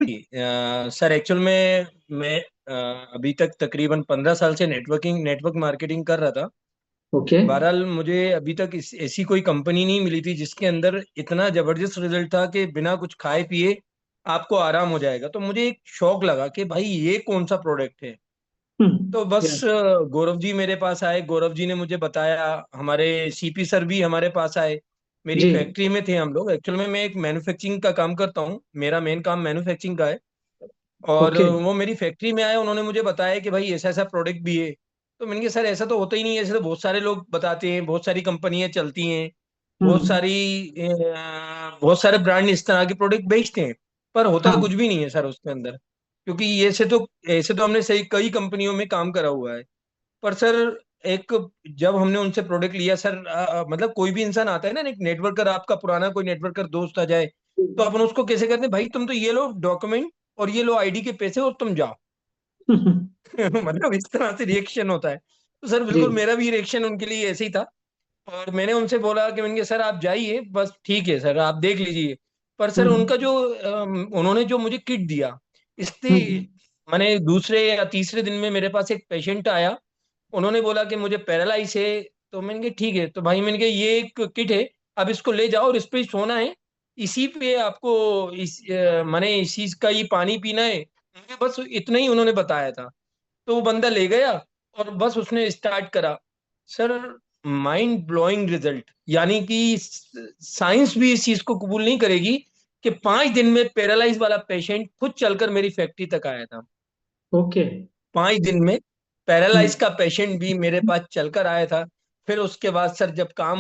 Sir actual में मैं अभी तक तकरीबन 15 साल से नेटवर्क मार्केटिंग कर रहा था। ओके। बहरहाल मुझे अभी तक ऐसी कोई कंपनी नहीं मिली थी जिसके अंदर इतना जबरदस्त रिजल्ट था कि बिना कुछ खाए पिए आपको आराम हो जाएगा। तो मुझे एक शौक लगा कि भाई ये कौन सा प्रोडक्ट है। तो बस यस। गौरव जी मेरे पास आए, गौरव जी ने मुझे बताया। हमारे सीपी सर भी हमारे पास आए। मेरी जी। फैक्ट्री में थे हम लोग। एक्चुअल में मैं एक मैन्युफैक्चरिंग का काम करता हूँ, मेरा मेन काम मैन्युफैक्चरिंग का है। और ओके। वो मेरी फैक्ट्री में आए, उन्होंने मुझे बताया कि भाई ऐसा ऐसा प्रोडक्ट भी है। तो मैंने कहा सर ऐसा तो होता ही नहीं है, ऐसे तो बहुत सारे लोग बताते हैं, बहुत सारी कंपनियां चलती हैं, बहुत हम्म। सारी बहुत सारे ब्रांड इस तरह के प्रोडक्ट बेचते हैं, पर होता हाँ। कुछ भी नहीं है सर उसके अंदर। क्योंकि ये से तो ऐसे तो हमने सही कई कंपनियों में काम करा हुआ है। पर सर एक जब हमने उनसे प्रोडक्ट लिया सर, मतलब कोई भी इंसान आता है ना, एक नेटवर्कर, आपका पुराना कोई नेटवर्कर दोस्त आ जाए, तो अपन उसको कैसे करते हैं, भाई तुम तो ये लो डॉक्यूमेंट और ये लो आईडी के पैसे और तुम जाओ। मतलब इस तरह से रिएक्शन होता है। तो सर जी। बिल्कुल मेरा भी रिएक्शन उनके लिए ऐसे ही था। और मैंने उनसे बोला कि मैंने कहा सर आप जाइए, बस ठीक है सर आप देख लीजिए। पर सर हम्म। उनका जो उन्होंने जो मुझे किट दिया, इससे हम्म। मैंने दूसरे या तीसरे दिन में मेरे पास एक पेशेंट आया। उन्होंने बोला कि मुझे पैरालाइज है। तो मैंने कहा ठीक है, तो भाई मैंने कहा ये एक किट है, अब इसको ले जाओ और इस पे ही सोना है, इसी पे आपको मैंने इस चीज का ही पानी पीना है। मुझे बस इतना ही उन्होंने बताया था। तो वो बंदा ले गया और बस उसने स्टार्ट करा। सर माइंड ब्लोइंग रिजल्ट, यानी कि साइंस भी इस चीज को कबूल नहीं करेगी कि 5 दिन में पैरालाइज वाला पेशेंट खुद चलकर मेरी फैक्ट्री तक आया था। ओके। 5 दिन में पैरालाइज हम्म। का पेशेंट भी मेरे पास चलकर आया था। फिर उसके बाद सर जब काम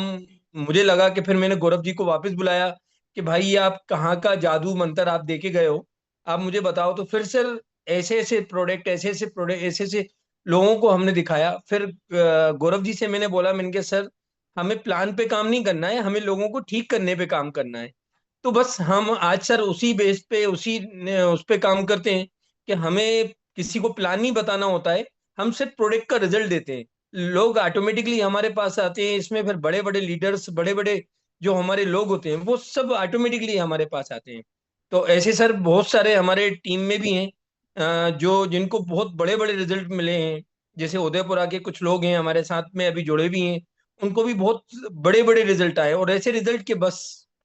मुझे लगा कि फिर मैंने गौरव जी को वापस बुलाया कि भाई ये आप कहाँ का जादू मंत्र आप देके गए हो, आप मुझे बताओ। तो फिर सर ऐसे ऐसे लोगों को हमने दिखाया। फिर गौरव जी से मैंने बोला, मैंने कहा सर हमें प्लान पे काम नहीं करना है, हमें लोगों को ठीक करने पे काम करना है। तो बस हम आज सर उसी बेस पे उस पे काम करते हैं कि हमें किसी को प्लान नहीं बताना होता है, हम सिर्फ प्रोडक्ट का रिजल्ट देते हैं। लोग ऑटोमेटिकली हमारे पास आते हैं। इसमें फिर बड़े बड़े लीडर्स, बड़े बड़े जो हमारे लोग होते हैं वो सब ऑटोमेटिकली हमारे पास आते हैं। तो ऐसे सर बहुत सारे हमारे टीम में भी हैं जो जिनको बहुत बड़े बड़े रिजल्ट मिले हैं। जैसे उदयपुरा के कुछ लोग हैं हमारे साथ में अभी जुड़े भी हैं, उनको भी बहुत बड़े बड़े रिजल्ट आए। और ऐसे रिजल्ट के बस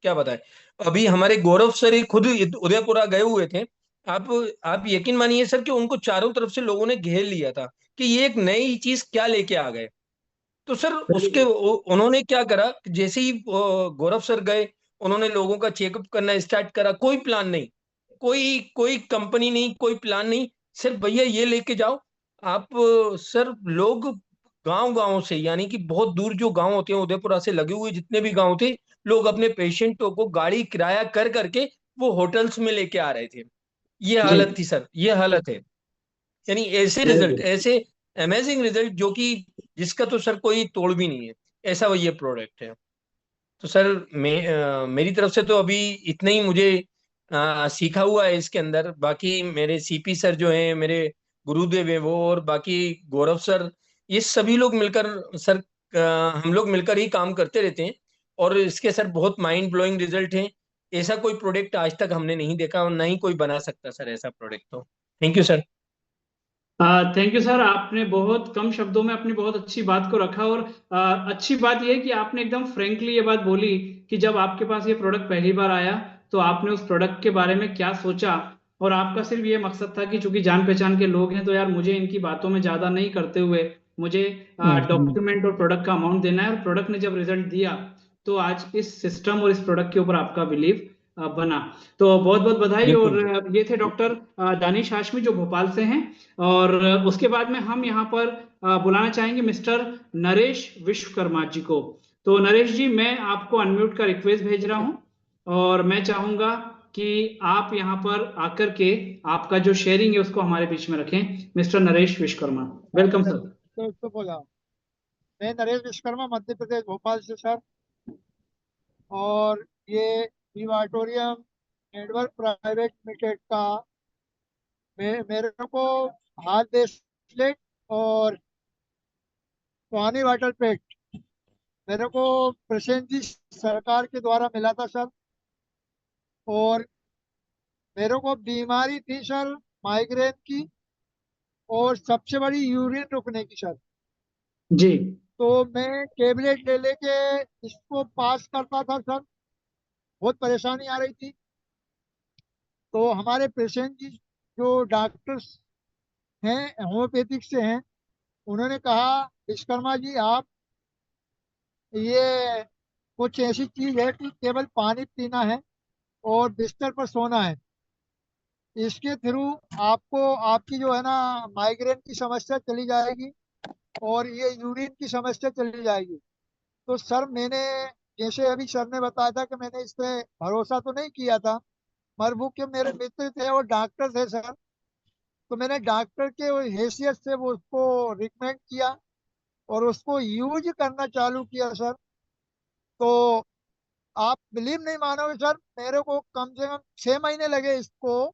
क्या बताएं। अभी हमारे गौरव सर ही खुद उदयपुरा गए हुए थे। आप आप यकीन मानिए सर कि उनको चारों तरफ से लोगों ने घेर लिया था कि ये एक नई चीज क्या लेके आ गए। तो सर वेरी उसके गुड। उन्होंने क्या करा, जैसे ही गौरव सर गए, उन्होंने लोगों का चेकअप करना स्टार्ट करा। कोई प्लान नहीं, कोई कोई कंपनी नहीं, कोई प्लान नहीं, सिर्फ भैया ये लेके जाओ आप। सर लोग गांव गांव से, यानी कि बहुत दूर जो गांव होते हैं उदयपुरा से लगे हुए जितने भी गांव थे, लोग अपने पेशेंटों को गाड़ी किराया कर करके वो होटल्स में लेके आ रहे थे। ये जी। हालत थी सर, ये हालत है। यानी ऐसे वेरी रिजल्ट, गुड। ऐसे अमेजिंग रिजल्ट जो कि जिसका तो सर कोई तोड़ भी नहीं है, ऐसा वो ये प्रोडक्ट है। तो सर मेरी तरफ से तो अभी इतना ही मुझे सीखा हुआ है इसके अंदर। बाकी मेरे सीपी सर जो हैं, मेरे गुरुदेव हैं वो, और बाकी गौरव सर, ये सभी लोग मिलकर सर, हम लोग मिलकर ही काम करते रहते हैं। और इसके सर बहुत माइंड ब्लोइंग रिजल्ट हैं। ऐसा कोई प्रोडक्ट आज तक हमने नहीं देखा और ना ही कोई बना सकता सर ऐसा प्रोडक्ट। तो thank you sir. Thank you sir, आपने बहुत कम शब्दों में अपनी बहुत अच्छी बात को रखा। और अच्छी बात यह है कि आपने एकदम फ्रेंकली ये बात बोली कि जब आपके पास ये प्रोडक्ट पहली बार आया तो आपने उस प्रोडक्ट के बारे में क्या सोचा। और आपका सिर्फ ये मकसद था कि चूंकि जान पहचान के लोग हैं तो यार मुझे इनकी बातों में ज्यादा नहीं करते हुए मुझे हम्म। डॉक्यूमेंट और प्रोडक्ट का अमाउंट देना है। और प्रोडक्ट ने जब रिजल्ट दिया तो आज इस सिस्टम और इस प्रोडक्ट के ऊपर आपका बिलीव बना। तो बहुत बहुत बधाई। और बिल्कुल सर। ये थे डॉक्टर दानिश हाशमी जो भोपाल से हैं। और उसके बाद में हम यहाँ पर बुलाना चाहेंगे मिस्टर नरेश विश्वकर्मा जी को। तो नरेश जी, मैं आपको अनम्यूट का रिक्वेस्ट भेज रहा हूँ और मैं चाहूंगा कि आप यहाँ पर आकर के आपका जो शेयरिंग है उसको हमारे बीच में रखें। मिस्टर नरेश विश्वकर्मा, हाँ वेलकम सर, सर। तो बोला। मैं नरेश विश्वकर्मा, मध्य प्रदेश, भोपाल से सर। और ये ऑडिटोरियम नेटवर्क प्राइवेट लिमिटेड का मेरे को हाथ ब्रेसलेट और टॉनी वाटर पैक मेरे को प्रसेंट जी सरकार के द्वारा मिला था सर। और मेरे को बीमारी थी सर माइग्रेन की, और सबसे बड़ी यूरिन रुकने की सर। जी। तो मैं टेबलेट ले लेके इसको पास करता था सर, बहुत परेशानी आ रही थी। तो हमारे पेशेंट जी जो डॉक्टर्स हैं होम्योपैथिक से हैं, उन्होंने कहा विश्वकर्मा जी आप, ये कुछ ऐसी चीज है कि केवल पानी पीना है और बिस्तर पर सोना है, इसके थ्रू आपको आपकी जो है ना माइग्रेन की समस्या चली जाएगी और ये यूरिन की समस्या चली जाएगी। तो सर मैंने, जैसे अभी सर ने बताया था कि मैंने इस पे भरोसा तो नहीं किया था, मगर वो के मेरे मित्र थे और डॉक्टर थे सर, तो मैंने डॉक्टर के हैसियत से वो उसको रिकमेंड किया और उसको यूज करना चालू किया सर। तो आप बिलीव नहीं मानोगे सर, मेरे को कम से कम 6 महीने लगे इसको,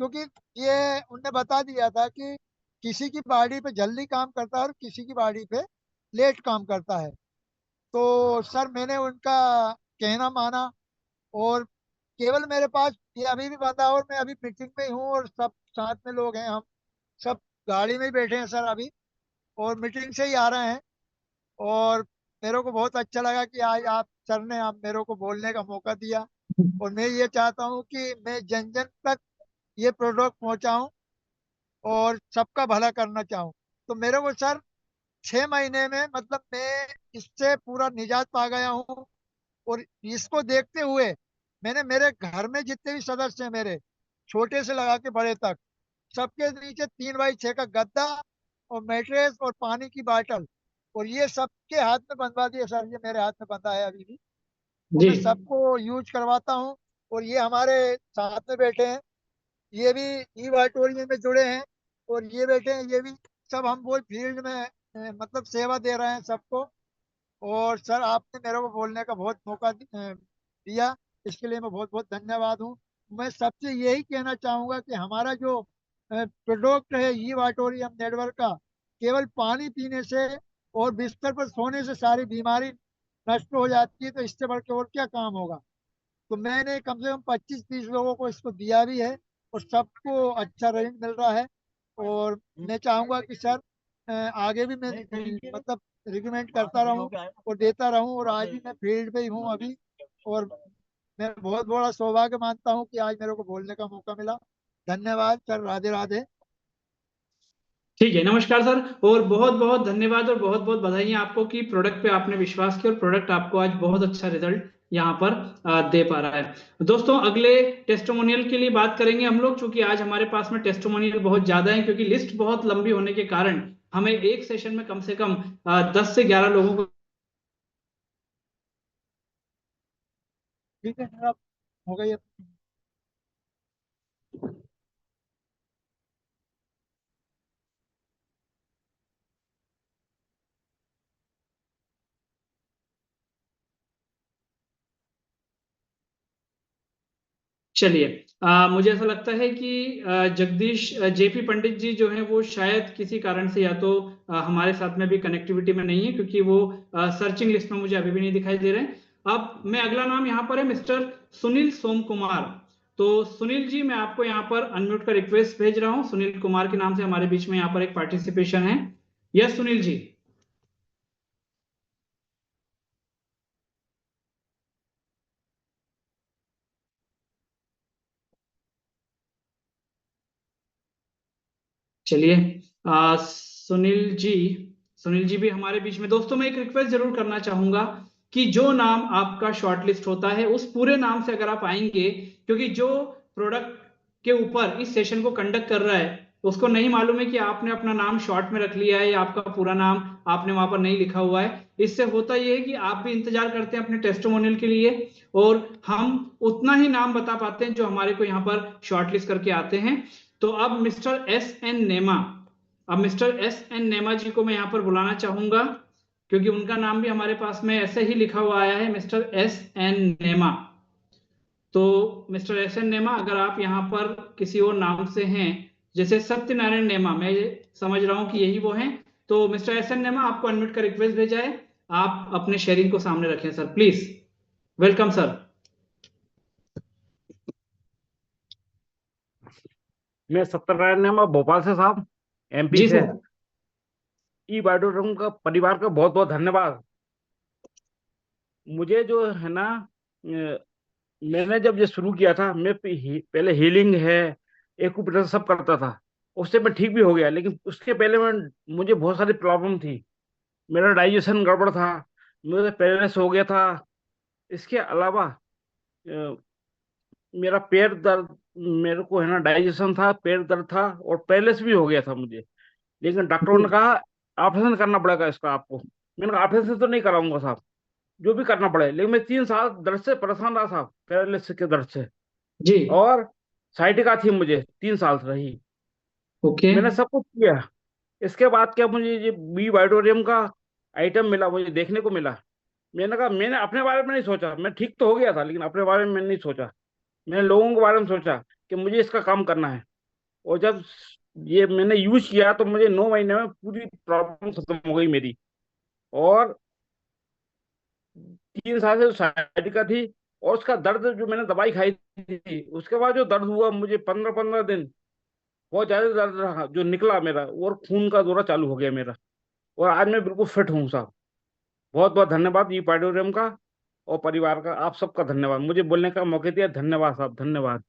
क्योंकि ये उनने बता दिया था कि किसी की बॉडी पे जल्दी काम करता है और किसी की बॉडी पे लेट काम करता है। तो सर मैंने उनका कहना माना, और केवल मेरे पास ये अभी भी बंधा है और मैं अभी मीटिंग में ही हूँ और सब साथ में लोग हैं, हम सब गाड़ी में ही बैठे हैं सर अभी, और मीटिंग से ही आ रहे हैं। और मेरे को बहुत अच्छा लगा कि आज आप सर ने आप मेरे को बोलने का मौका दिया, और मैं ये चाहता हूँ कि मैं जन जन तक ये प्रोडक्ट पहुँचाऊँ और सबका भला करना चाहूँ। तो मेरे को सर 6 महीने में मतलब मैं इससे पूरा निजात पा गया हूँ। और इसको देखते हुए मैंने मेरे घर में जितने भी सदस्य हैं मेरे, छोटे से लगा के बड़े तक, सबके नीचे 3x6 का गद्दा और मैट्रेस और पानी की बाटल, और ये सबके हाथ में बंधवा दिए सर, ये मेरे हाथ में बंधा है अभी भी, और जी। मैं सबको यूज करवाता हूँ। और ये हमारे साथ में बैठे हैं, ये भी ई वाटोरियम में जुड़े हैं, और ये बैठे हैं, ये भी सब हम वो फील्ड में मतलब सेवा दे रहे हैं सबको। और सर आपने मेरे को बोलने का बहुत मौका दिया, इसके लिए मैं बहुत बहुत धन्यवाद हूँ। मैं सबसे यही कहना चाहूँगा कि हमारा जो प्रोडक्ट है ई वाटोरियम नेटवर्क का, केवल पानी पीने से और बिस्तर पर सोने से सारी बीमारी नष्ट हो जाती है, तो इससे बढ़ के और क्या काम होगा। तो मैंने कम से कम 25-30 लोगों को इसको दिया भी है, और सबको अच्छा रिजल्ट मिल रहा है। और मैं चाहूंगा कि सर आगे भी मैं मतलब रिकमेंड करता रहूं और देता रहूं, और आज भी मैं फील्ड पे ही हूं अभी। और मैं बहुत बड़ा सौभाग्य मानता हूं कि आज मेरे को बोलने का मौका मिला। धन्यवाद सर, राधे राधे। ठीक है, नमस्कार सर। और बहुत बहुत धन्यवाद और बहुत बहुत बधाई आपको कि प्रोडक्ट पे आपने विश्वास किया और प्रोडक्ट आपको आज बहुत अच्छा रिजल्ट यहाँ पर दे पा रहा है। दोस्तों अगले टेस्टिमोनियल के लिए बात करेंगे हम लोग, क्योंकि आज हमारे पास में टेस्टिमोनियल बहुत ज्यादा है, क्योंकि लिस्ट बहुत लंबी होने के कारण हमें एक सेशन में कम से कम 10 से 11 लोगों को। ठीक है सर, अब हो गई। चलिए, मुझे ऐसा लगता है कि जगदीश जेपी पंडित जी जो हैं वो शायद किसी कारण से या तो हमारे साथ में भी कनेक्टिविटी में नहीं है, क्योंकि वो सर्चिंग लिस्ट में मुझे अभी भी नहीं दिखाई दे रहे हैं। अब मैं अगला नाम यहाँ पर है मिस्टर सुनील सोम कुमार। तो सुनील जी, मैं आपको यहाँ पर अनम्यूट का रिक्वेस्ट भेज रहा हूँ। सुनील कुमार के नाम से हमारे बीच में यहाँ पर एक पार्टिसिपेशन है। यस सुनील जी। चलिए, सुनील जी भी हमारे बीच में। दोस्तों मैं एक रिक्वेस्ट जरूर करना चाहूंगा कि जो नाम आपका शॉर्टलिस्ट होता है उस पूरे नाम से अगर आप आएंगे, क्योंकि जो प्रोडक्ट के ऊपर इस सेशन को कंडक्ट कर रहा है उसको नहीं मालूम है कि आपने अपना नाम शॉर्ट में रख लिया है या आपका पूरा नाम आपने वहां पर नहीं लिखा हुआ है। इससे होता यह है कि आप भी इंतजार करते हैं अपने टेस्टिमोनियल के लिए, और हम उतना ही नाम बता पाते हैं जो हमारे को यहाँ पर शॉर्टलिस्ट करके आते हैं। तो अब मिस्टर एस एन नेमा जी को मैं यहाँ पर बुलाना चाहूंगा, क्योंकि उनका नाम भी हमारे पास में ऐसे ही लिखा हुआ आया है, मिस्टर एस एन नेमा। तो मिस्टर एस एन नेमा, अगर आप यहाँ पर किसी और नाम से हैं, जैसे सत्यनारायण नेमा, मैं समझ रहा हूँ कि यही वो हैं, तो मिस्टर एस एन नेमा आपको अनम्यूट का रिक्वेस्ट भेजा है। आप अपने शेयरिंग को सामने रखें सर, प्लीज। Welcome sir. मैं सत्यनारायण नाम भोपाल से साहब, एमपी जी से। सर। ई बायोडोम का परिवार का बहुत बहुत धन्यवाद। मुझे जो है ना, मैंने जब ये शुरू किया था, मैं पहले हीलिंग है, एक्यूप्रेशर सब करता था। उससे मैं ठीक भी हो गया, लेकिन उसके पहले मुझे बहुत सारी प्रॉब्लम थी। मेरा डाइजेशन गड़बड़ था, मुझे पैरालिसिस हो गया था। इसके अलावा अ, मेरा पैर दर्द, मेरे को है ना डाइजेशन था, पैर दर्द था, और पैरालिसिस भी हो गया था मुझे। लेकिन डॉक्टरों ने जी कहा ऑपरेशन करना पड़ेगा इसका आपको। मैंने कहा ऑपरेशन तो नहीं कराऊंगा साहब, जो भी करना पड़े। लेकिन मैं 3 साल दर्द से परेशान रहा साहब, पैरालिसिस के दर्द से। जी। और साइटिका थी मुझे 3 साल से रही। ओके। मैंने सब कुछ किया। इसके बाद क्या, मुझे ये बी वाइडोरियम का आइटम मिला, मुझे देखने को मिला। मैंने कहा, मैंने अपने बारे में नहीं सोचा, मैं ठीक तो हो गया था, लेकिन अपने बारे में मैंने नहीं सोचा। मैंने लोगों के बारे में सोचा कि मुझे इसका काम करना है। और जब ये मैंने यूज किया तो मुझे 9 महीने में पूरी प्रॉब्लम खत्म हो गई मेरी। और 3 साल से साइटिका थी, और उसका दर्द, जो मैंने दवाई खाई थी, उसके बाद जो दर्द हुआ मुझे 15-15 दिन, बहुत ज्यादा दर्द रहा जो निकला मेरा, और खून का दौरा चालू हो गया मेरा। और आज मैं बिल्कुल फिट हूँ साहब। बहुत बहुत धन्यवाद ई पाइडोरियम का और परिवार का, आप सबका धन्यवाद। मुझे बोलने का मौका दिया, धन्यवाद साहब, धन्यवाद।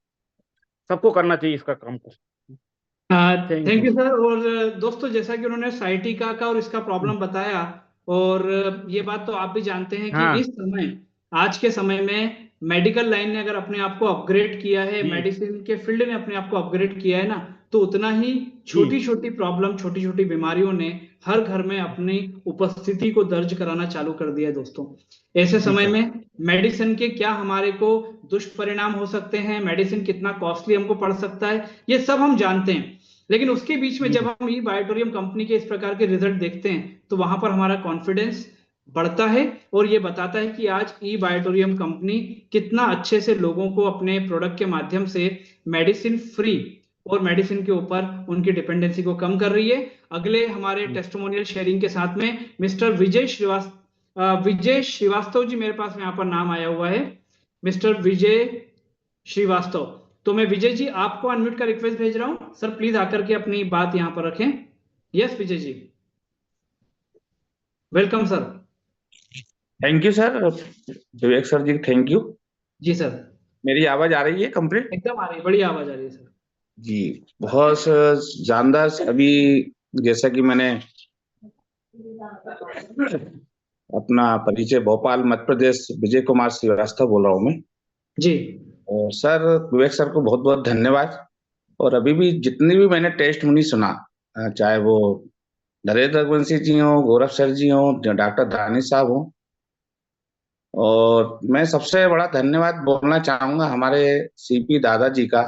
सबको करना चाहिए इसका काम को। Thank thank you. You sir. और दोस्तों, जैसा कि उन्होंने साइटिका का और इसका प्रॉब्लम बताया, और ये बात तो आप भी जानते हैं कि हाँ इस समय, आज के समय में मेडिकल लाइन ने अगर अपने आप को अपग्रेड किया है, जी मेडिसिन के फील्ड ने अपने आप को अपग्रेड किया है ना, तो उतना ही जी छोटी छोटी प्रॉब्लम, छोटी छोटी बीमारियों ने हर घर में अपनी उपस्थिति को दर्ज कराना चालू कर दिया है दोस्तों। ऐसे जी समय सर। में मेडिसिन के क्या हमारे को दुष्परिणाम हो सकते हैं, मेडिसिन कितना कॉस्टली हमको पड़ सकता है, ये सब हम जानते हैं। लेकिन उसके बीच में जी जब हम ई बायोटोरियम कंपनी के इस प्रकार के रिजल्ट देखते हैं, तो वहां पर हमारा कॉन्फिडेंस बढ़ता है, और ये बताता है कि आज ई बायोटोरियम कंपनी कितना अच्छे से लोगों को अपने प्रोडक्ट के माध्यम से मेडिसिन फ्री और मेडिसिन के ऊपर उनकी डिपेंडेंसी को कम कर रही है। अगले हमारे जी टेस्टिमोनियल शेयरिंग के साथ में मिस्टर विजय श्रीवास्तव जी, मेरे पास यहाँ पर नाम आया हुआ है, मिस्टर विजय श्रीवास्तव। तो मैं विजय जी आपको अनम्यूट का रिक्वेस्ट भेज रहा हूं सर, प्लीज आकर के अपनी बात यहां पर रखें। Yes Vijay ji, welcome sir. Thank you sir, Vivek sir ji, thank you. जी सर। मेरी आवाज आ रही है कंप्लीट? एकदम आ रही है, बड़ी आवाज आ रही है सर। जी, बहुत जानदार। अभी जैसा कि मैंने अपना परिचय, भोपाल मध्य प्रदेश, विजय कुमार श्रीवास्तव बोल रहा हूँ मैं। जी और सर, विवेक सर को बहुत बहुत धन्यवाद। और अभी भी जितनी भी मैंने टेस्ट मुनी सुना, चाहे वो नरेंद्र रघुवंशी जी हो, गौरव सर जी हो, डॉक्टर दानिश साहब हो, और मैं सबसे बड़ा धन्यवाद बोलना चाहूंगा हमारे सीपी दादाजी का,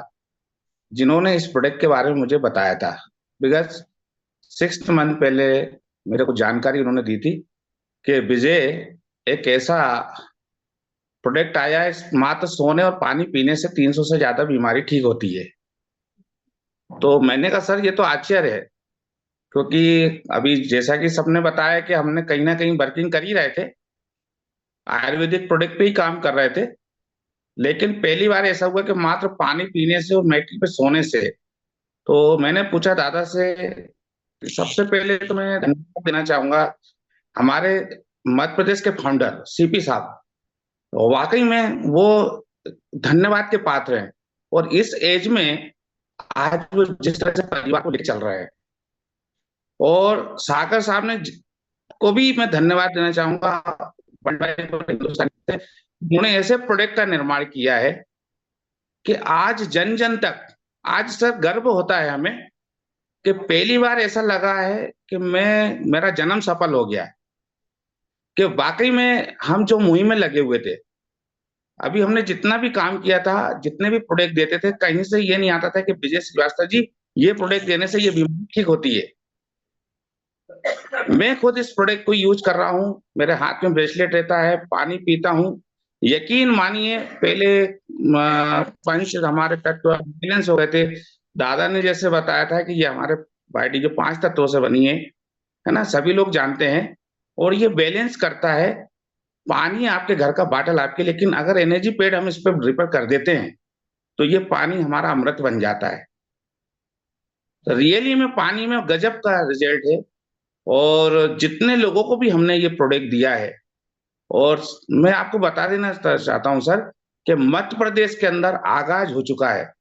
जिन्होंने इस प्रोडक्ट के बारे में मुझे बताया था। बिकॉज 6 मंथ पहले मेरे को जानकारी उन्होंने दी थी कि विजय, एक ऐसा प्रोडक्ट आया है, मात्र सोने और पानी पीने से 300 से ज्यादा बीमारी ठीक होती है। तो मैंने कहा सर, ये तो आश्चर्य है, क्योंकि अभी जैसा कि सबने बताया कि हमने कहीं ना कहीं वर्किंग कर ही रहे थे, आयुर्वेदिक प्रोडक्ट पे ही काम कर रहे थे। लेकिन पहली बार ऐसा हुआ कि मात्र पानी पीने से और मैट्री पे सोने से। तो मैंने पूछा दादा से, सबसे पहले तो मैं धन्यवाद देना चाहूंगा हमारे मध्य प्रदेश के फाउंडर सीपी साहब। तो वाकई में वो धन्यवाद के पात्र हैं। और इस एज में आज वो जिस तरह से परिवार को लेकर चल रहे हैं, और सागर साहब ने को भी मैं धन्यवाद देना चाहूंगा, हिंदुस्तान से। उन्होंने ऐसे प्रोडक्ट का निर्माण किया है कि आज जन जन तक, आज सर गर्व होता है हमें कि पहली बार ऐसा लगा है कि मेरा जन्म सफल हो गया है, कि वाकई में हम जो मुहिम में लगे हुए थे, अभी हमने जितना भी काम किया था, जितने भी प्रोडक्ट देते थे, कहीं से ये नहीं आता था कि विजय श्रीवास्तव जी, ये प्रोडक्ट देने से ये बीमारी ठीक होती है। मैं खुद इस प्रोडक्ट को यूज कर रहा हूँ, मेरे हाथ में ब्रेसलेट रहता है, पानी पीता हूँ। यकीन मानिए, पहले पंच हमारे तत्व बैलेंस हो गए थे। दादा ने जैसे बताया था कि ये हमारे बॉडी जो 5 तत्वों से बनी है ना, सभी लोग जानते हैं। और ये बैलेंस करता है। पानी आपके घर का बाटल आपके, लेकिन अगर एनर्जी पेड हम इस पर रिपर कर देते हैं, तो ये पानी हमारा अमृत बन जाता है। रियली में पानी में गजब का रिजल्ट है। और जितने लोगों को भी हमने ये प्रोडक्ट दिया है, और मैं आपको बता देना चाहता हूं सर कि मध्य प्रदेश के अंदर आगाज हो चुका है।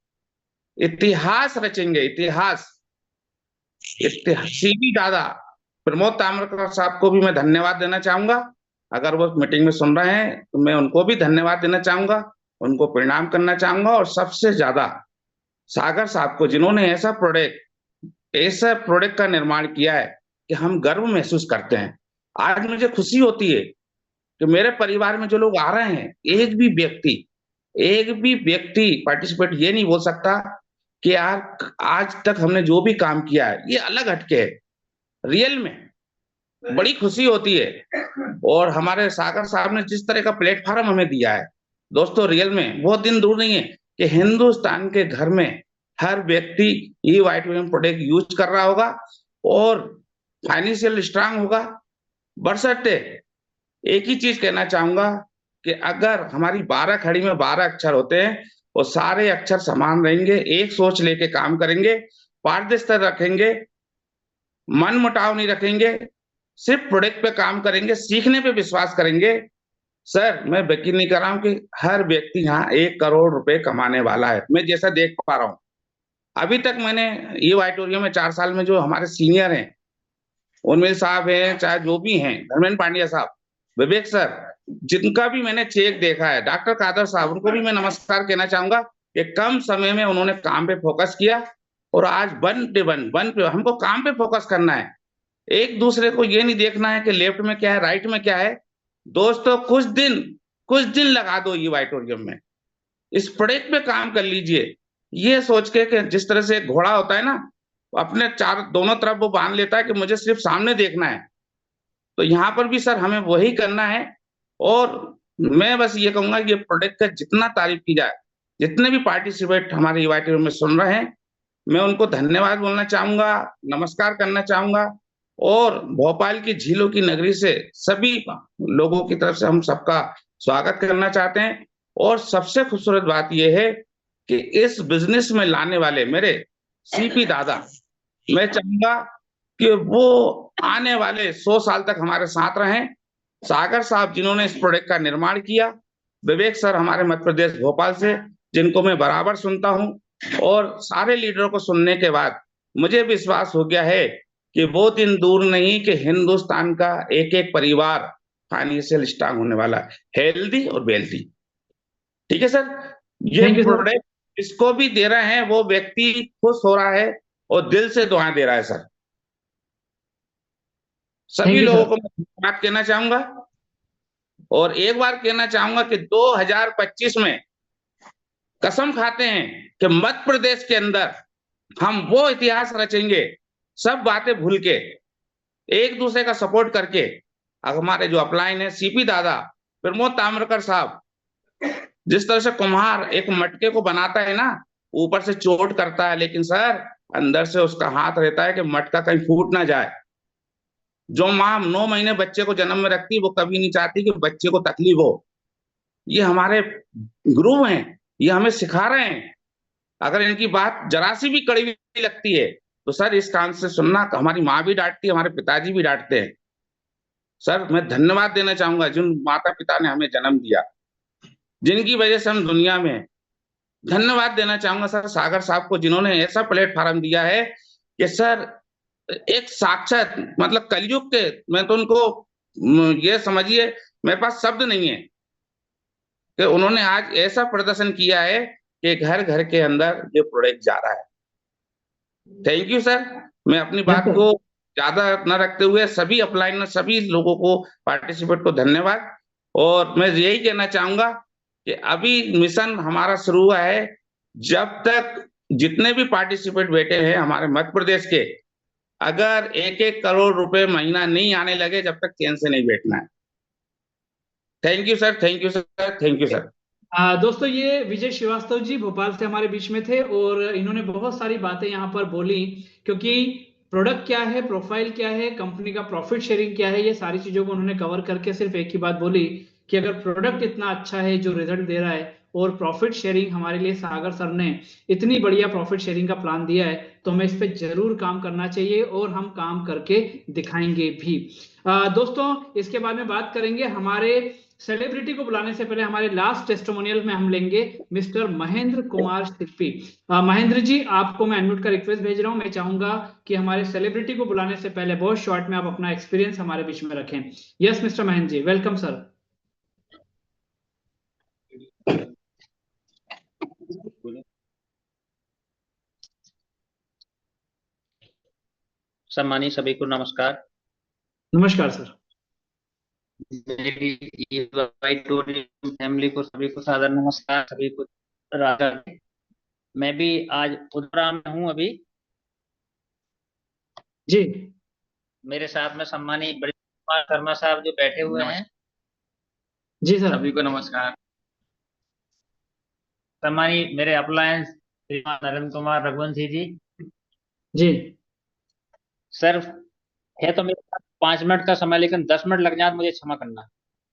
इतिहास रचेंगे, इतिहास। सीपी दादा प्रमोद ताम्रकर साहब को भी मैं धन्यवाद देना चाहूंगा। अगर वो मीटिंग में सुन रहे हैं तो मैं उनको भी धन्यवाद देना चाहूंगा, उनको प्रणाम करना चाहूंगा। और सबसे ज्यादा सागर साहब को, जिन्होंने ऐसा प्रोडक्ट का निर्माण किया है कि हम गर्व महसूस करते हैं। आज मुझे खुशी होती है कि मेरे परिवार में जो लोग आ रहे हैं, एक भी व्यक्ति पार्टिसिपेट ये नहीं बोल सकता कि यार आज तक हमने जो भी काम किया है ये अलग हटके है। रियल में बड़ी खुशी होती है। और हमारे सागर साहब ने जिस तरह का प्लेटफॉर्म हमें दिया है दोस्तों, रियल में बहुत दिन दूर नहीं है कि हिंदुस्तान के घर में हर व्यक्ति ये वाइटमिन प्रोडक्ट यूज कर रहा होगा और फाइनेंशियल स्ट्रांग होगा। बशर्ते एक ही चीज कहना चाहूंगा कि अगर हमारी 12 खड़ी में 12 अक्षर होते हैं और सारे अक्षर समान रहेंगे, एक सोच लेके काम करेंगे, पारदर्शिता रखेंगे, मन मुटाव नहीं रखेंगे, सिर्फ प्रोडक्ट पे काम करेंगे, सीखने पे विश्वास करेंगे, सर मैं यकीन नहीं कर रहा हूं कि हर व्यक्ति यहाँ 1 करोड़ रुपए कमाने वाला है। मैं जैसा देख पा रहा हूं, अभी तक मैंने ये ऑडिटोरियम में 4 साल में जो हमारे सीनियर हैं, उर्मिल साहब हैं, चाहे जो भी हैं, धर्मेंद्र पांड्या साहब, विवेक सर, जिनका भी मैंने चेक देखा है, डॉक्टर कादर साहब, उनको भी मैं नमस्कार कहना चाहूंगा कि कम समय में उन्होंने काम पे फोकस किया। और आज वन पे हमको काम पे फोकस करना है। एक दूसरे को ये नहीं देखना है कि लेफ्ट में क्या है, राइट में क्या है। दोस्तों कुछ दिन लगा दो ये ऑडिटोरियम में, इस प्रोडक्ट पे काम कर लीजिए। ये सोच के कि जिस तरह से एक घोड़ा होता है ना, अपने दोनों तरफ वो बांध लेता है कि मुझे सिर्फ सामने देखना है, तो यहाँ पर भी सर हमें वही करना है। और मैं बस ये कहूंगा कि ये प्रोडक्ट का जितना तारीफ की जाए, जितने भी पार्टिसिपेट हमारे ऑडिटोरियम में सुन रहे हैं, मैं उनको धन्यवाद बोलना चाहूंगा, नमस्कार करना चाहूंगा। और भोपाल की झीलों की नगरी से सभी लोगों की तरफ से हम सबका स्वागत करना चाहते हैं। और सबसे खूबसूरत बात यह है कि इस बिजनेस में लाने वाले मेरे सीपी दादा, मैं चाहूंगा कि वो आने वाले 100 साल तक हमारे साथ रहें। सागर साहब जिन्होंने इस प्रोडक्ट का निर्माण किया, विवेक सर हमारे मध्य प्रदेश भोपाल से, जिनको मैं बराबर सुनता हूं, और सारे लीडरों को सुनने के बाद मुझे विश्वास हो गया है कि वो दिन दूर नहीं कि हिंदुस्तान का एक एक परिवार फाइनेंशियल स्ट्रांग होने वाला है, हेल्दी और वेल्थी। ठीक है सर, ये प्रोडक्ट इसको भी दे रहे हैं, वो व्यक्ति खुश हो रहा है और दिल से दुआएं दे रहा है सर। सभी लोगों को मैं बात कहना चाहूंगा। और एक बार कहना चाहूंगा कि 2025 में कसम खाते हैं कि मध्य प्रदेश के अंदर हम वो इतिहास रचेंगे, सब बातें भूल के, एक दूसरे का सपोर्ट करके। हमारे जो अपलाइन है सीपी दादा, प्रमोद ताम्रकर साहब, जिस तरह से कुम्हार एक मटके को बनाता है ना, ऊपर से चोट करता है, लेकिन सर अंदर से उसका हाथ रहता है कि मटका कहीं फूट ना जाए। जो माँ 9 महीने बच्चे को जन्म में रखती है, वो कभी नहीं चाहती कि बच्चे को तकलीफ हो। ये हमारे गुरु हैं, ये हमें सिखा रहे हैं। अगर इनकी बात जरा सी भी कड़वी लगती है तो सर इस कान से सुनना। हमारी माँ भी डांटती है, हमारे पिताजी भी डांटते हैं। सर मैं धन्यवाद देना चाहूंगा जिन माता पिता ने हमें जन्म दिया, जिनकी वजह से हम दुनिया में। धन्यवाद देना चाहूंगा सर सागर साहब को, जिन्होंने ऐसा प्लेटफॉर्म दिया है कि सर एक साक्षात मतलब कलयुग के, मैं तो उनको ये समझिए मेरे पास शब्द नहीं है कि उन्होंने आज ऐसा प्रदर्शन किया है कि घर घर के अंदर ये प्रोडक्ट जा रहा है। Thank you sir. मैं अपनी बात को ज्यादा न रखते हुए सभी अपलाइन में सभी लोगों को, पार्टिसिपेट को धन्यवाद। और मैं यही कहना चाहूंगा कि अभी मिशन हमारा शुरू हुआ है। जब तक जितने भी पार्टिसिपेट बैठे हैं हमारे मध्य प्रदेश के, अगर 1-1 करोड़ रुपए महीना नहीं आने लगे, जब तक चैन से नहीं बैठना है। Thank you sir, thank you sir, thank you sir. दोस्तों ये विजय श्रीवास्तव जी भोपाल से हमारे बीच में थे और इन्होंने बहुत सारी बातें यहाँ पर बोली, क्योंकि प्रोडक्ट क्या है, प्रोफाइल क्या है, कंपनी का प्रॉफिट शेयरिंग क्या है, ये सारी चीजों को उन्होंने कवर करके सिर्फ एक ही बात बोली कि अगर प्रोडक्ट इतना अच्छा है जो रिजल्ट दे रहा है, और प्रॉफिट शेयरिंग हमारे लिए सागर सर ने इतनी बढ़िया प्रॉफिट शेयरिंग का प्लान दिया है, तो हमें इस पे जरूर काम करना चाहिए और हम काम करके दिखाएंगे भी। दोस्तों, इसके बाद में बात करेंगे हमारे सेलिब्रिटी को बुलाने से पहले हमारे लास्ट टेस्टिमोनियल में हम लेंगे मिस्टर महेंद्र कुमार सिप्पी। महेंद्र जी, आपको मैं अनम्यूट का रिक्वेस्ट भेज रहा हूं। मैं चाहूंगा कि हमारे सेलिब्रिटी को बुलाने से पहले बहुत शॉर्ट में आप अपना एक्सपीरियंस हमारे बीच में रखें। Yes mister Mahendra ji, welcome sir. सम्मानित सभी को नमस्कार। नमस्कार सर। मेरी टूरिज्म फैमिली को सभी को सादर नमस्कार, सभी को राधा। मैं भी आज उधरा में हूँ अभी। जी मेरे साथ में सम्मानित ब्रिजेश कुमार शर्मा साहब जो बैठे हुए हैं, जी सर। सभी को नमस्कार। सम्मानित मेरे अपलायंस श्रीमान नरेंद्र कुमार रघुवंशी जी। जी सर, है तो मेरे पास 5 मिनट का समय, लेकिन 10 मिनट लग जाए तो मुझे क्षमा करना,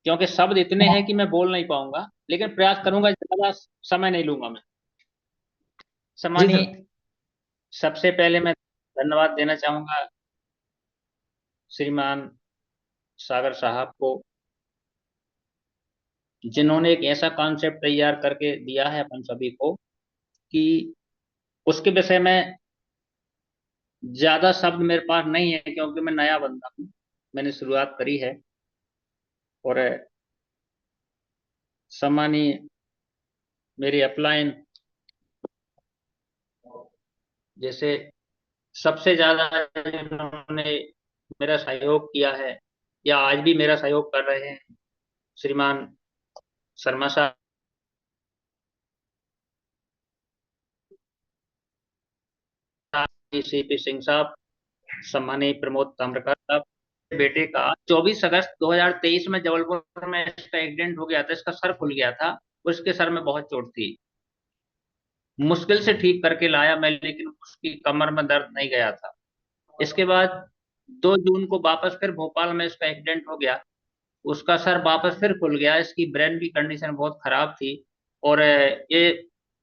क्योंकि शब्द इतने हैं कि मैं बोल नहीं पाऊंगा, लेकिन प्रयास करूंगा, ज्यादा समय नहीं लूंगा मैं। जी सम्मानित, सर। सबसे पहले मैं धन्यवाद देना चाहूंगा श्रीमान सागर साहब को, जिन्होंने एक ऐसा कॉन्सेप्ट तैयार करके दिया है अपन सभी को कि उसके विषय में ज्यादा शब्द मेरे पास नहीं है, क्योंकि मैं नया बंदा हूँ, मैंने शुरुआत करी है। और सम्मानीय मेरी अपलाइन, जैसे सबसे ज्यादा जिन्होंने मेरा सहयोग किया है या आज भी मेरा सहयोग कर रहे हैं, श्रीमान शर्मा साहब, सीपी सिंह साहब, सम्मानीय प्रमोद ताम्रकार साहब। बेटे का 24 अगस्त 2023 में जबलपुर में इसका एक्सीडेंट हो गया था, इसका सर खुल गया था, उसके सर में बहुत चोट थी, मुश्किल से ठीक करके लाया मैं, लेकिन उसकी कमर में दर्द नहीं गया था। इसके बाद 2 जून को वापस फिर भोपाल में इसका एक्सीडेंट हो गया, उसका सर वापस फिर खुल गया, इसकी ब्रेन की कंडीशन बहुत खराब थी, और ये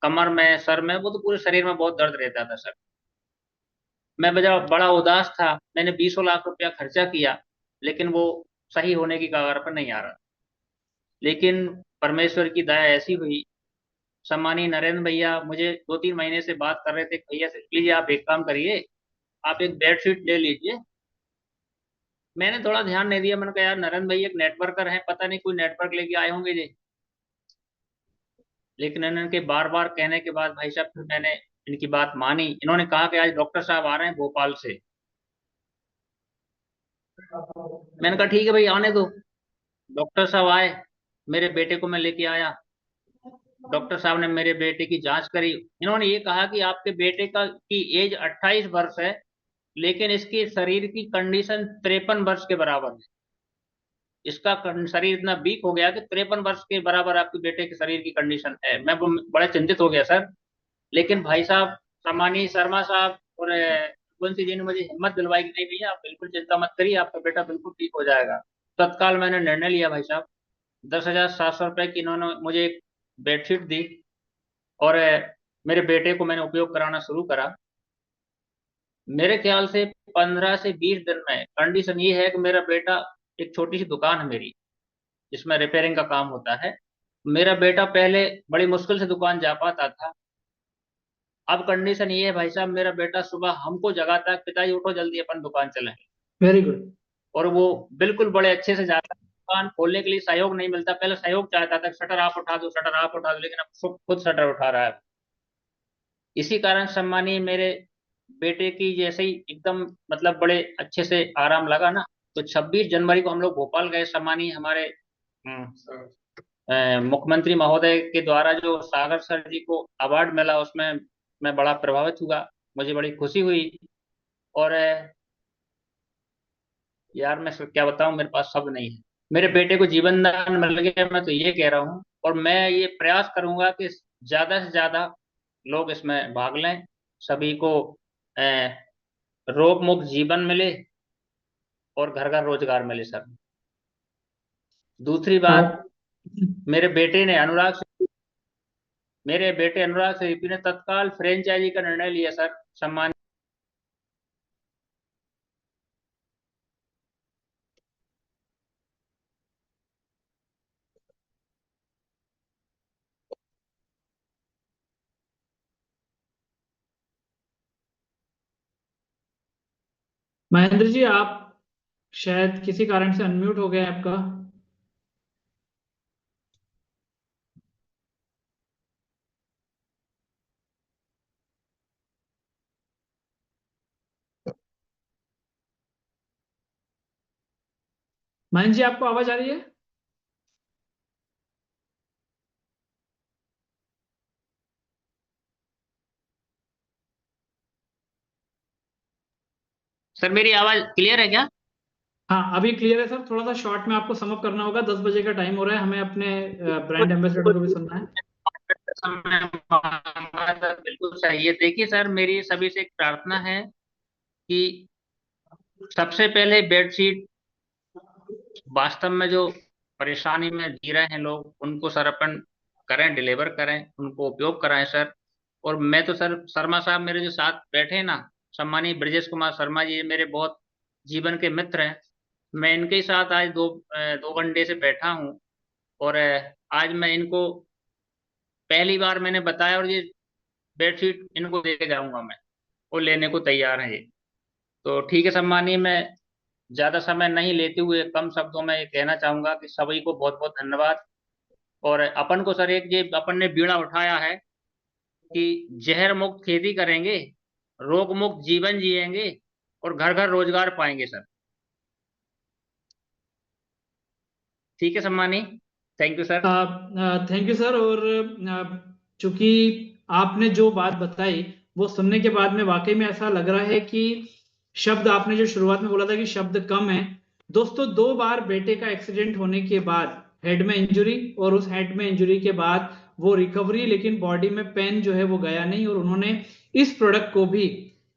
कमर में, सर में, वो तो पूरे शरीर में बहुत दर्द रहता था सर। मैं बड़ा उदास था, मैंने 20 लाख रुपया खर्चा किया, लेकिन वो सही होने की कगार पर नहीं आ रहा। लेकिन परमेश्वर की दया ऐसी हुई, सम्मानीय नरेंद्र भैया मुझे 2-3 महीने से बात कर रहे थे, भैया से प्लीज आप एक काम करिए, आप एक बेडशीट ले लीजिए। मैंने थोड़ा ध्यान नहीं दिया, मैंने कहा यार नरेंद्र भैया एक नेटवर्कर हैं, पता नहीं कोई नेटवर्क लेके आए होंगे जी। लेकिन इनके बार बार कहने के बाद भाई साहब फिर मैंने इनकी बात मानी। इन्होंने कहा कि आज डॉक्टर साहब आ रहे हैं भोपाल से। मैंने कहा ठीक है भाई, आने दो। डॉक्टर साहब आए, मेरे बेटे को मैं लेके आया, डॉक्टर साहब ने मेरे बेटे की जांच करी। इन्होंने ये कहा कि आपके बेटे का की एज 28 वर्ष है, लेकिन इसकी शरीर की कंडीशन 53 वर्ष के बराबर है। इसका शरीर इतना वीक हो गया कि 53 वर्ष के बराबर आपके बेटे के शरीर की कंडीशन है। मैं बड़ा चिंतित हो गया सर। लेकिन भाई साहब, सामानी शर्मा साहब और कुंसी जी ने मुझे हिम्मत दिलवाई कि नहीं भैया आप बिल्कुल चिंता मत करिए, आपका बेटा बिल्कुल ठीक हो जाएगा। तत्काल मैंने निर्णय लिया भाई साहब, 10,700 रुपए की इन्होंने मुझे एक बेडशीट दी, और मेरे बेटे को मैंने उपयोग कराना शुरू करा। मेरे ख्याल से 15 से 20 दिन में कंडीशन ये है कि मेरा बेटा, एक छोटी सी दुकान है मेरी जिसमें रिपेयरिंग का काम होता है, मेरा बेटा पहले बड़ी मुश्किल से दुकान जा पाता था, अब कंडीशन ये है भाई साहब, मेरा बेटा सुबह हमको जगाता है, पिताजी उठो जल्दी अपन दुकान चलें। Very good. और वो बिल्कुल बड़े अच्छे से जाता है। दुकान खोलने के लिए सहयोग नहीं मिलता, पहले सहयोग चाहता था, शटर आप उठा दो, शटर आप उठा दो, लेकिन अब खुद शटर उठा रहा है। इसी कारण सम्मानीय मेरे बेटे की जैसे ही एकदम मतलब बड़े अच्छे से आराम लगा ना, तो 26 जनवरी को हम लोग भोपाल गए। सम्मानीय हमारे मुख्यमंत्री महोदय के द्वारा जो सागर सर जी को अवार्ड मिला, उसमें मैं बड़ा प्रभावित हुआ, मुझे बड़ी खुशी हुई। और यार मैं क्या बताऊं, मेरे पास शब्द नहीं है। मेरे बेटे को जीवन दान मिल गया, मैं तो ये कह रहा हूँ, और मैं ये प्रयास करूंगा कि ज्यादा से ज्यादा लोग इसमें भाग लें, सभी को रोग मुक्त जीवन मिले और घर घर रोजगार मिले सर। दूसरी बात, मेरे बेटे ने अनुराग मेरे बेटे अनुराग सीपी ने तत्काल फ्रेंचाइजी का निर्णय लिया सर। सम्मान महेंद्र जी, आप शायद किसी कारण से अनम्यूट हो गए आपका। महेंद्र जी, आपको आवाज आ रही है? सर, मेरी आवाज क्लियर है क्या? हाँ, अभी क्लियर है सर। थोड़ा सा शॉर्ट में आपको समअप करना होगा, 10 बजे का टाइम हो रहा है, हमें अपने ब्रांड एम्बेसडर को भी सुनना है। सर बिल्कुल सही है। देखिए सर, मेरी सभी से एक प्रार्थना है कि सबसे पहले बेडशीट, वास्तव में जो परेशानी में जी रहे हैं लोग, उनको सर अपन करें, डिलीवर करें, उनको उपयोग कराएं सर। और मैं तो सर, शर्मा साहब मेरे जो साथ बैठे हैं ना, सम्मानीय ब्रजेश कुमार शर्मा जी, ये मेरे बहुत जीवन के मित्र हैं। मैं इनके ही साथ आज 2 घंटे से बैठा हूँ। और आज मैं इनको पहली बार मैंने बताया, और ये बेडशीट इनको दे के जाऊंगा मैं। वो लेने को तैयार है ये। तो ठीक है सम्मानीय, मैं ज्यादा समय नहीं लेते हुए कम शब्दों में ये कहना चाहूंगा कि सभी को बहुत बहुत धन्यवाद। और अपन को सर एक ये अपन ने बीड़ा उठाया है कि जहर मुक्त खेती करेंगे, रोग मुक्त जीवन जिएंगे, और घर घर रोजगार पाएंगे सर। ठीक है सम्मानी, thank you sir. Thank you sir. और चूंकि आपने जो बात बताई वो सुनने के बाद में वाकई में ऐसा लग रहा है कि शब्द आपने जो शुरुआत में बोला था कि शब्द कम है। दोस्तों, 2 बार बेटे का एक्सीडेंट होने के बाद हेड में इंजरी, और उस हेड में इंजरी के बाद वो रिकवरी, लेकिन बॉडी में पेन जो है वो गया नहीं। और उन्होंने इस प्रोडक्ट को भी,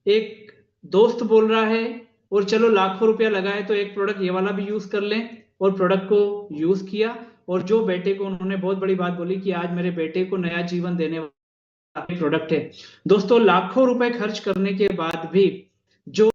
एक दोस्त बोल रहा है और चलो लाखों रुपया लगा है तो एक प्रोडक्ट ये वाला भी यूज कर लें, और प्रोडक्ट को यूज किया। और जो बेटे को, उन्होंने बहुत बड़ी बात बोली कि आज मेरे बेटे को नया जीवन देने वाला प्रोडक्ट है। दोस्तों, लाखों रुपए खर्च करने के बाद भी जो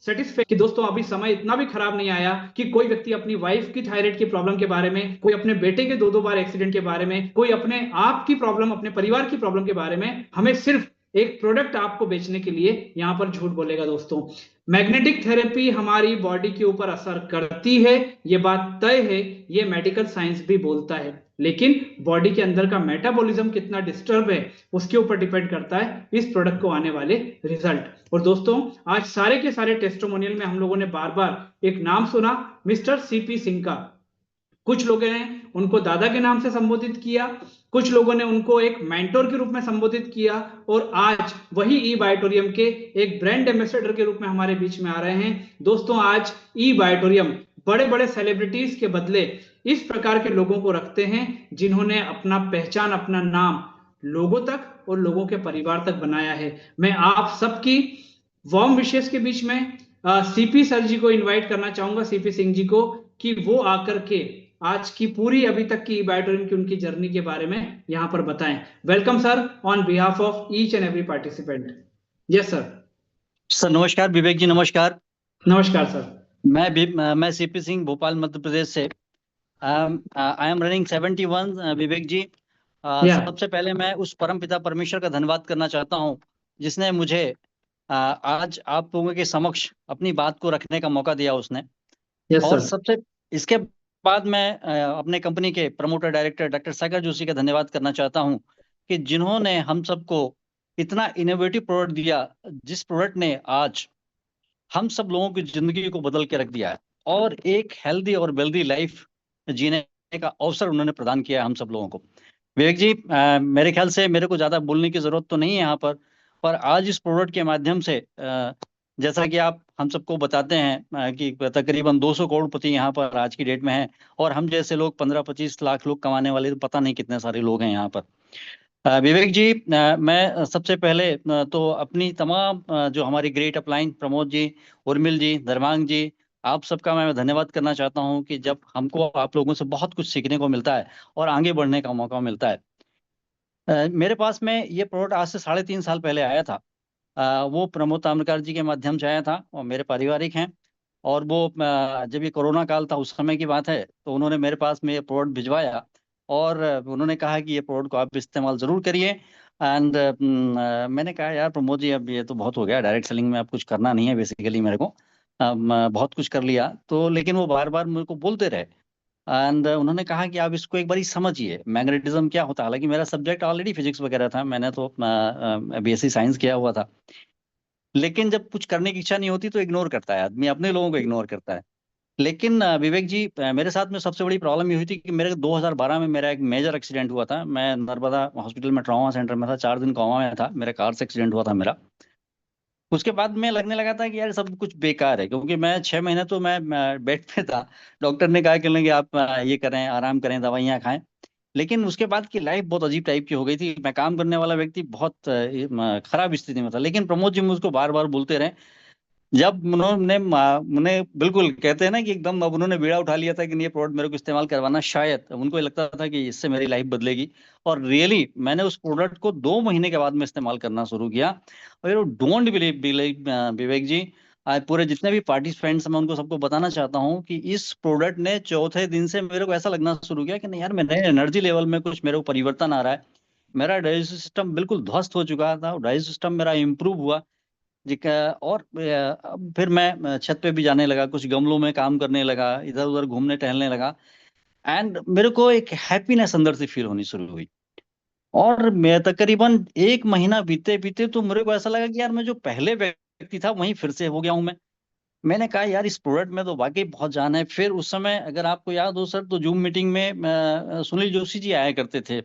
सेटिस्फाई कि दोस्तों अभी समय इतना भी खराब नहीं आया कि कोई व्यक्ति अपनी वाइफ की थायराइड की प्रॉब्लम के बारे में, कोई अपने बेटे के 2-2 बार एक्सीडेंट के बारे में, कोई अपने आप की प्रॉब्लम, अपने परिवार की प्रॉब्लम के बारे में हमें सिर्फ एक प्रोडक्ट आपको बेचने के लिए यहां पर झूठ बोलेगा। दोस्तों, मैग्नेटिक थेरेपी हमारी बॉडी के ऊपर असर करती है, ये बात तय है, ये मेडिकल साइंस भी बोलता है। लेकिन बॉडी के अंदर का मेटाबॉलिज्म कितना डिस्टर्ब है उसके ऊपर डिपेंड करता है इस प्रोडक्ट को आने वाले रिजल्ट। और दोस्तों, आज सारे के सारे टेस्टिमोनियल में हम लोगों ने बार बार एक नाम सुना, मिस्टर सीपी सिंह का। कुछ लोगों ने उनको दादा के नाम से संबोधित किया, कुछ लोगों ने उनको एक मेंटोर के रूप में संबोधित किया, और आज वही ई बायोटोरियम के एक ब्रांड एम्बेसडर के रूप में हमारे बीच में आ रहे हैं। दोस्तों, आज ई बायोटोरियम बड़े बड़े सेलिब्रिटीज के बदले इस प्रकार के लोगों को रखते हैं जिन्होंने अपना पहचान, अपना नाम लोगों तक और लोगों के परिवार तक बनाया है। मैं आप सबकी वार्म विशेष के बीच में सीपी सर जी को इनवाइट करना चाहूंगा, सीपी सिंह जी को, कि वो आकर के आज की पूरी अभी तक की बायोटोरियम की उनकी जर्नी के बारे में यहां पर बताएं। Welcome sir, on behalf of each and every participant. Yes sir. Sir नमस्कार। विवेक जी नमस्कार। नमस्कार सर। मैं सीपी सिंह, भोपाल मध्य प्रदेश से। I am running 71। विवेक जी, सबसे पहले मैं उस परम पिता परमेश्वर का धन्यवाद करना चाहता हूं जिसने मुझे आज आप लोगों के समक्ष अपनी बात को रखने का मौका दिया उसने। और सबसे इसके बाद मैं अपने कंपनी के प्रमोटर डायरेक्टर डॉक्टर सागर जोशी का धन्यवाद करना चाहता हूं कि जिन्होंने हम सबको इतना इनोवेटिव प्रोडक्ट दिया, जिस प्रोडक्ट ने आज हम सब लोगों की जिंदगी को बदल के रख दिया है और एक हेल्दी और वेल्दी लाइफ जीने का अवसर उन्होंने प्रदान किया है हम सब लोगों को। विवेक जी, मेरे ख्याल से मेरे को ज्यादा बोलने की जरूरत तो नहीं है यहाँ पर आज इस प्रोडक्ट के माध्यम से जैसा कि आप हम सबको बताते हैं कि तकरीबन 200 करोड़पति यहाँ पर आज की डेट में है, और हम जैसे लोग 15-25 लाख लोग कमाने वाले तो पता नहीं कितने सारे लोग हैं यहाँ पर। विवेक जी, मैं सबसे पहले तो अपनी तमाम जो हमारी ग्रेट अपलाइन प्रमोद जी, उर्मिल जी, धर्मांग जी, आप सबका मैं धन्यवाद करना चाहता हूं कि जब हमको आप लोगों से बहुत कुछ सीखने को मिलता है और आगे बढ़ने का मौका मिलता है। मेरे पास में ये प्रोडक्ट आज से 3.5 साल पहले आया था। वो प्रमोद ताम्रकार जी के माध्यम से आया था और मेरे पारिवारिक हैं। और वो जब ये कोरोना काल था उस समय की बात है, तो उन्होंने मेरे पास में ये प्रोडक्ट भिजवाया और उन्होंने कहा कि ये प्रोडक्ट को आप इस्तेमाल जरूर करिए। एंड मैंने कहा यार प्रमोद जी, अब ये तो बहुत हो गया, डायरेक्ट सेलिंग में अब कुछ करना नहीं है बेसिकली मेरे को। बहुत कुछ कर लिया तो, लेकिन वो बार बार मेरे को बोलते रहे। एंड उन्होंने कहा कि आप इसको एक बार समझिए मैग्नेटिज्म क्या होता है। हालांकि मेरा सब्जेक्ट ऑलरेडी फिजिक्स वगैरह था, मैंने तो बीएससी साइंस किया हुआ था। लेकिन जब कुछ करने की इच्छा नहीं होती तो इग्नोर करता है आदमी, अपने लोगों को इग्नोर करता है। लेकिन विवेक जी, मेरे साथ में सबसे बड़ी प्रॉब्लम ये हुई थी कि मेरे 2012 में मेरा एक मेजर एक्सीडेंट हुआ था। मैं नर्मदा हॉस्पिटल में ट्रॉमा सेंटर में था, 4 दिन कोमा में था, मेरे कार से एक्सीडेंट हुआ था मेरा। उसके बाद में लगने लगा था कि यार सब कुछ बेकार है, क्योंकि मैं 6 महीने तो मैं बेड पे था। डॉक्टर ने कहा कि आप ये करें, आराम करें, दवाइयाँ खाएं। लेकिन उसके बाद की लाइफ बहुत अजीब टाइप की हो गई थी। मैं काम करने वाला व्यक्ति बहुत खराब स्थिति में था। लेकिन प्रमोद जी मुझको बार बार बोलते रहे। जब उन्होंने उन्हें बिल्कुल कहते हैं ना कि एकदम अब उन्होंने बीड़ा उठा लिया था कि नहीं, ये प्रोडक्ट मेरे को इस्तेमाल करवाना, शायद उनको ये लगता था कि इससे मेरी लाइफ बदलेगी। और रियली मैंने उस प्रोडक्ट को 2 महीने के बाद में इस्तेमाल करना शुरू किया। और डोंट बिलीव बिलीव विवेक जी, आज पूरे जितने भी पार्टिसिपेंट्स मैं उनको सबको बताना चाहता हूँ कि इस प्रोडक्ट ने चौथे दिन से मेरे को ऐसा लगना शुरू किया कि नहीं यार, मेरे एनर्जी लेवल में कुछ मेरे को परिवर्तन आ रहा है। मेरा डाइजेस्टिव सिस्टम बिल्कुल ध्वस्त हो चुका था, डाइजेस्टिव सिस्टम मेरा इंप्रूव हुआ जी का। और अब फिर मैं छत पे भी जाने लगा, कुछ गमलों में काम करने लगा, इधर उधर घूमने टहलने लगा। एंड मेरे को एक हैप्पीनेस अंदर से फील होनी शुरू हुई। और मैं तकरीबन 1 महीना बीते बीते तो मेरे को ऐसा लगा कि यार मैं जो पहले व्यक्ति था वहीं फिर से हो गया हूं मैं। मैंने कहा यार इस प्रोडक्ट में तो वाकई बहुत जान है। फिर उस समय अगर आपको याद हो सर, तो जूम मीटिंग में सुनील जोशी जी आया करते थे।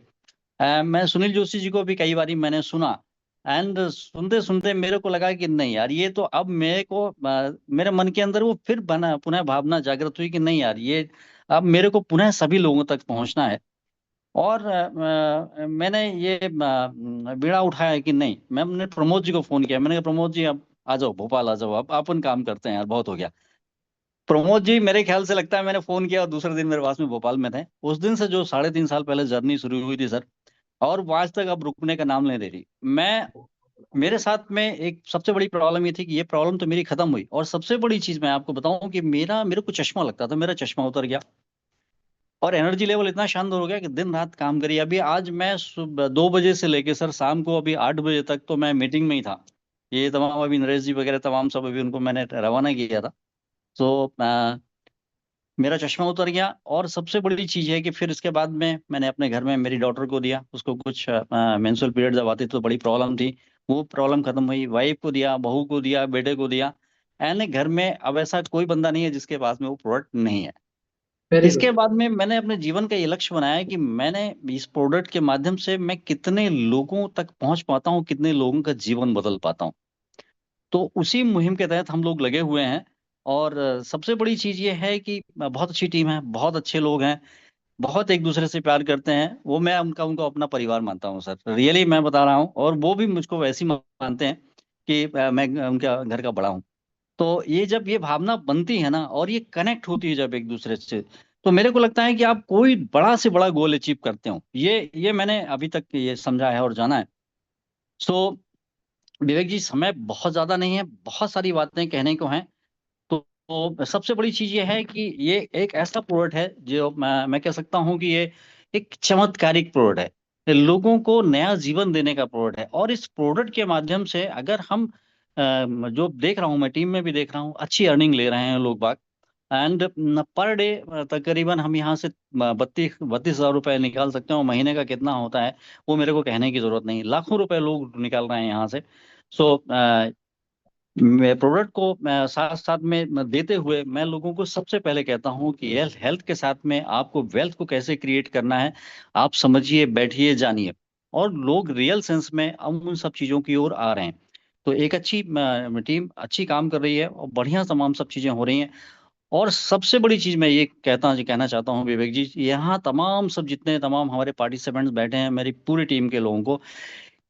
मैं सुनील जोशी जी को भी कई बारी मैंने सुना। एंड सुनते सुनते मेरे को लगा कि नहीं यार, ये तो अब मेरे को मेरे मन के अंदर वो फिर बना, पुनः भावना जागृत हुई कि नहीं यार, ये अब मेरे को पुनः सभी लोगों तक पहुंचना है। और मैंने ये बीड़ा उठाया कि नहीं, मैंने प्रमोद जी को फोन किया। मैंने कहा प्रमोद जी अब आ जाओ, भोपाल आ जाओ, अब अपन काम करते हैं यार, बहुत हो गया। प्रमोद जी मेरे ख्याल से लगता है मैंने फोन किया और दूसरे दिन मेरे पास में भोपाल में थे। उस दिन से जो 3.5 साल पहले जर्नी शुरू हुई थी सर, और वो आज तक अब रुकने का नाम नहीं ले रही। मैं मेरे साथ में एक सबसे बड़ी प्रॉब्लम ये थी कि ये प्रॉब्लम तो मेरी खत्म हुई। और सबसे बड़ी चीज मैं आपको बताऊं कि मेरे को चश्मा लगता था, मेरा चश्मा उतर गया। और एनर्जी लेवल इतना शानदार हो गया कि दिन रात काम करिए। अभी आज मैं सुबह 2 बजे से लेके सर शाम को अभी 8 बजे तक तो मैं मीटिंग में ही था। ये तमाम अभी नरेश जी वगैरह तमाम सब अभी उनको मैंने रवाना किया था। तो मेरा चश्मा उतर गया। और सबसे बड़ी चीज है कि फिर इसके बाद में मैंने अपने घर में मेरी डॉटर को दिया। उसको कुछ मेंस्ट्रुअल पीरियड जब आती तो बड़ी प्रॉब्लम थी, वो प्रॉब्लम खत्म हुई। वाइफ को दिया, बहू को दिया, बेटे को दिया। यानी घर में अब ऐसा कोई बंदा नहीं है जिसके पास में वो प्रोडक्ट नहीं है। वेरी इसके गुड। बाद में मैंने अपने जीवन का ये लक्ष्य बनाया कि मैंने इस प्रोडक्ट के माध्यम से मैं कितने लोगों तक पहुंच पाता हूँ, कितने लोगों का जीवन बदल पाता हूँ। तो उसी मुहिम के तहत हम लोग लगे हुए हैं। और सबसे बड़ी चीज ये है कि बहुत अच्छी टीम है, बहुत अच्छे लोग हैं, बहुत एक दूसरे से प्यार करते हैं। वो मैं उनको अपना परिवार मानता हूँ सर, रियली मैं बता रहा हूँ। और वो भी मुझको वैसे ही मानते हैं कि मैं उनका घर का बड़ा हूँ। तो ये जब ये भावना बनती है ना, और ये कनेक्ट होती है जब एक दूसरे से, तो मेरे को लगता है कि आप कोई बड़ा से बड़ा गोल अचीव करते हो। ये मैंने अभी तक ये समझा है और जाना है। सो विवेक जी, समय बहुत ज्यादा नहीं है, बहुत सारी बातें कहने को हैं। तो सबसे बड़ी चीज ये है कि ये एक ऐसा प्रोडक्ट है जो मैं कह सकता हूँ कि ये एक चमत्कारिक प्रोडक्ट है, ये लोगों को नया जीवन देने का प्रोडक्ट है। और इस प्रोडक्ट के माध्यम से अगर हम जो देख रहा हूँ, मैं टीम में भी देख रहा हूँ, अच्छी अर्निंग ले रहे हैं लोग बाग। एंड पर डे तकरीबन हम यहाँ से 32,000 रुपए निकाल सकते हैं। और महीने का कितना होता है वो मेरे को कहने की जरूरत नहीं, लाखों रुपए लोग निकाल रहे हैं यहाँ से। सो प्रोडक्ट को साथ साथ में देते हुए मैं लोगों को सबसे पहले कहता हूं कि हेल्थ हेल्थ के साथ में आपको वेल्थ को कैसे क्रिएट करना है, आप समझिए, बैठिए, जानिए। और लोग रियल सेंस में अब उन सब चीजों की ओर आ रहे हैं। तो एक अच्छी टीम अच्छी काम कर रही है और बढ़िया तमाम सब चीजें हो रही हैं। और सबसे बड़ी चीज मैं ये कहना चाहता हूँ विवेक जी, यहाँ तमाम सब जितने तमाम हमारे पार्टिसिपेंट्स बैठे हैं, मेरी पूरी टीम के लोगों को,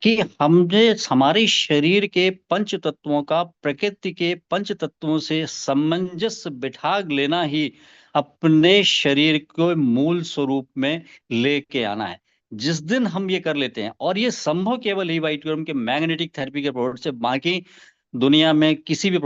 कि हमने हमारे शरीर के पंच तत्वों का प्रकृति के पंच तत्वों से सामंजस्य बिठा लेना ही अपने शरीर को मूल स्वरूप में लेके आना है। जिस दिन हम ये कर लेते हैं, और ये संभव केवल ईवाईटीआरएम के मैग्नेटिक थेरेपी के प्रोडक्ट से, बाकी दुनिया में किसी भी